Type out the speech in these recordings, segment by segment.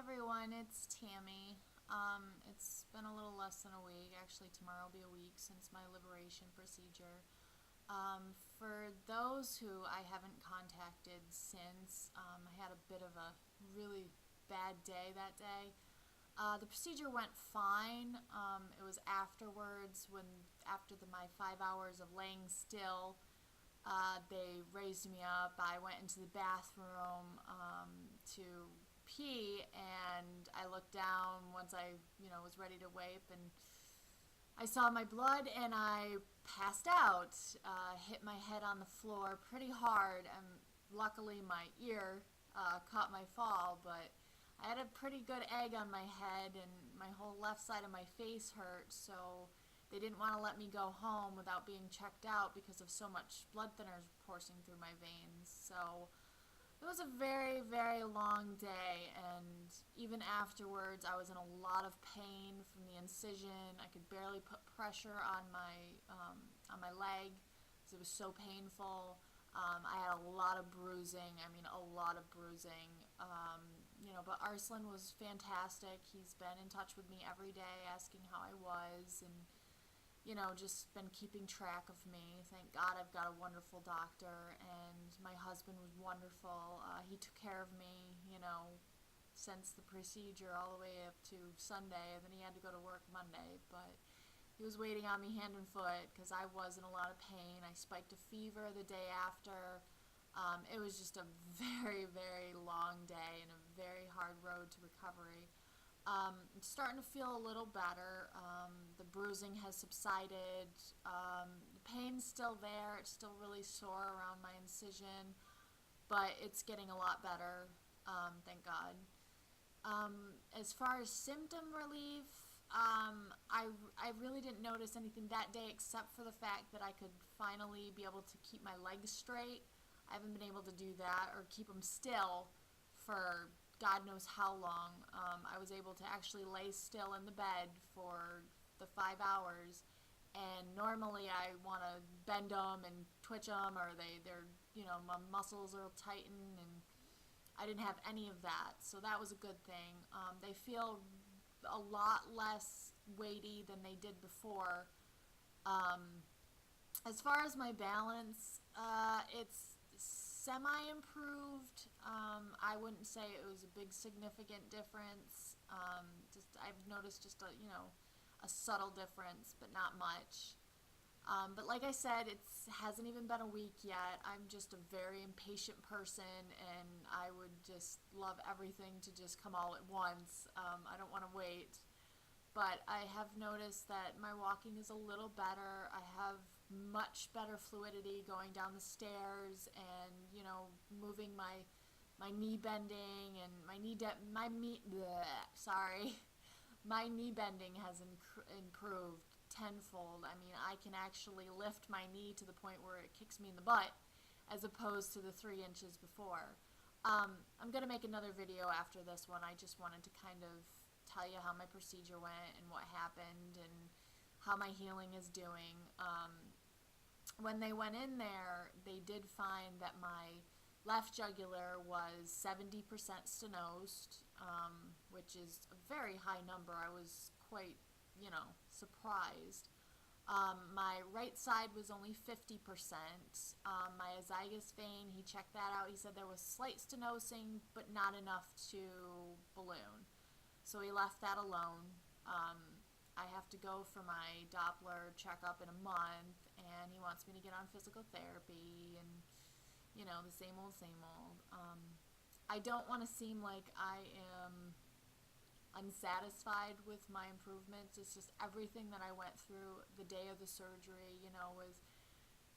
everyone, it's Tammy. It's been a little less than a week. Actually, tomorrow will be a week since my liberation procedure. For those who I haven't contacted since, I had a bit of a really bad day that day. The procedure went fine. It was afterwards after my 5 hours of laying still. They raised me up. I went into the bathroom to pee, and I looked down once I, was ready to wipe, and I saw my blood, and I passed out. Hit my head on the floor pretty hard, and luckily my ear caught my fall, but I had a pretty good egg on my head, and my whole left side of my face hurt, so they didn't want to let me go home without being checked out because of so much blood thinners coursing through my veins. So it was a very, very long day, and even afterwards I was in a lot of pain from the incision. I could barely put pressure on my leg because it was so painful. I had a lot of bruising. I mean, a lot of bruising. But Arslan was fantastic. He's been in touch with me every day asking how I was, and just been keeping track of me. Thank God I've got a wonderful doctor, and my husband was wonderful. He took care of me, since the procedure all the way up to Sunday, and then he had to go to work Monday, but he was waiting on me hand and foot because I was in a lot of pain. I spiked a fever the day after. It was just a very, very long day and a very hard road to recovery. I'm starting to feel a little better. The bruising has subsided. The pain's still there. It's still really sore around my incision, but it's getting a lot better, thank God. As far as symptom relief, I really didn't notice anything that day except for the fact that I could finally be able to keep my legs straight. I haven't been able to do that or keep them still for God knows how long. I was able to actually lay still in the bed for the 5 hours, and normally I want to bend them and twitch them, or my muscles are tightened, and I didn't have any of that, so that was a good thing. They feel a lot less weighty than they did before. As far as my balance, it's semi-improved. I wouldn't say it was a big significant difference. I've noticed just a subtle difference, but not much. But like I said, it hasn't even been a week yet. I'm just a very impatient person, and I would just love everything to just come all at once. I don't want to wait. But I have noticed that my walking is a little better. I have much better fluidity going down the stairs, and moving my knee bending, and my knee bending has improved tenfold. I mean, I can actually lift my knee to the point where it kicks me in the butt, as opposed to the 3 inches before. I'm gonna make another video after this one. I just wanted to kind of tell you how my procedure went and what happened and how my healing is doing. When they went in there, they did find that my left jugular was 70% stenosed, which is a very high number. I was quite, surprised. My right side was only 50%. My azygous vein, he checked that out. He said there was slight stenosing, but not enough to balloon. So he left that alone. I have to go for my Doppler checkup in a month, and he wants me to get on physical therapy, and the same old, same old. I don't want to seem like I am unsatisfied with my improvements. It's just everything that I went through the day of the surgery, was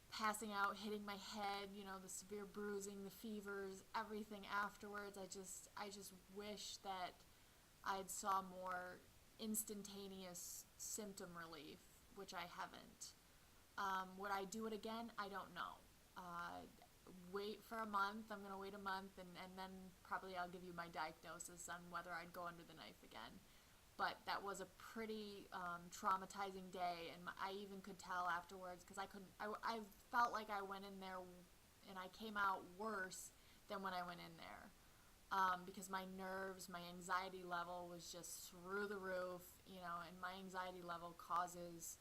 passing out, hitting my head, the severe bruising, the fevers, everything afterwards. I just wish that I'd saw more instantaneous symptom relief, which I haven't. Would I do it again? I don't know. Wait for a month. I'm going to wait a month, and then probably I'll give you my diagnosis on whether I'd go under the knife again. But that was a pretty traumatizing day, and I even could tell afterwards, because I felt like I went in there and I came out worse than when I went in there. because my nerves, my anxiety level was just through the roof, and my anxiety level causes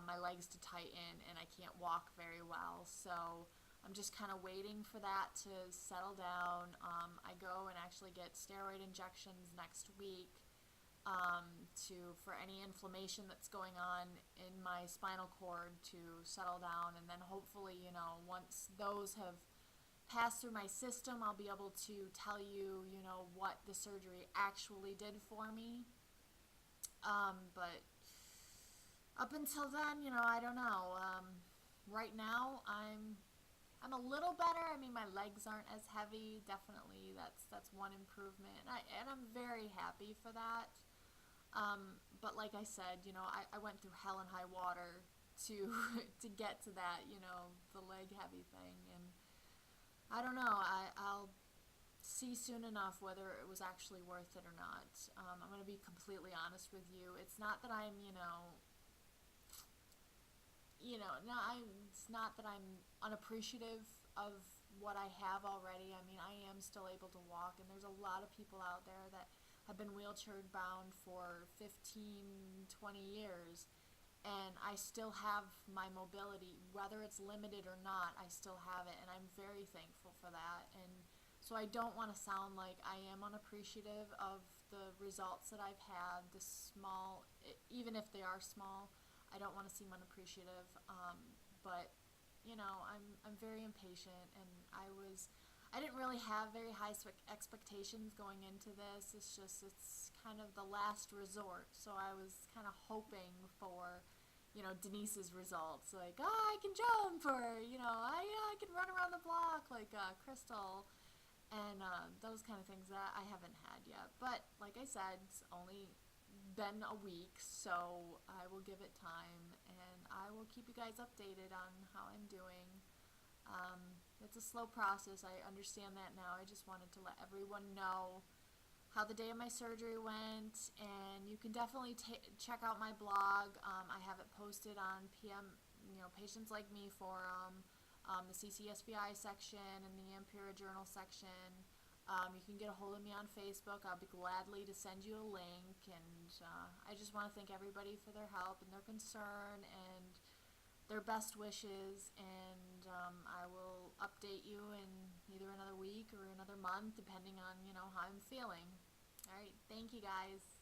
my legs to tighten and I can't walk very well. So I'm just kind of waiting for that to settle down. I go and actually get steroid injections next week for any inflammation that's going on in my spinal cord to settle down, and then hopefully, once those have passed through my system, I'll be able to tell you, what the surgery actually did for me. But up until then, I don't know. Right now, I'm a little better. I mean, my legs aren't as heavy. Definitely, that's one improvement, and I'm very happy for that. But like I said, I went through hell and high water to to get to that, the leg heavy thing, and I don't know. I'll see soon enough whether it was actually worth it or not. I'm going to be completely honest with you. It's not that I'm, no, it's not that I'm unappreciative of what I have already. I mean, I am still able to walk, and there's a lot of people out there that have been wheelchair bound for 15, 20 years, and I still have my mobility. Whether it's limited or not, I still have it, and I'm very thankful for that. And so I don't want to sound like I am unappreciative of the results that I've had, the small, even if they are small. I don't want to seem unappreciative, but I'm very impatient, and I didn't really have very high expectations going into this. It's kind of the last resort, so I was kind of hoping for, Denise's results, like, oh, I can jump, or, I can run around the block like Crystal, and those kind of things that I haven't had yet. But like I said, it's only been a week, so I will give it time, and I will keep you guys updated on how I'm doing. It's a slow process. I understand that now. I just wanted to let everyone know how the day of my surgery went, and you can definitely check out my blog. I have it posted on Patients Like Me forum, the CCSVI section, and the Ampera Journal section. You can get a hold of me on Facebook. I'll be gladly to send you a link, and I just want to thank everybody for their help and their concern and their best wishes, and I will update you in either another week or another month, depending on, how I'm feeling. All right, thank you guys.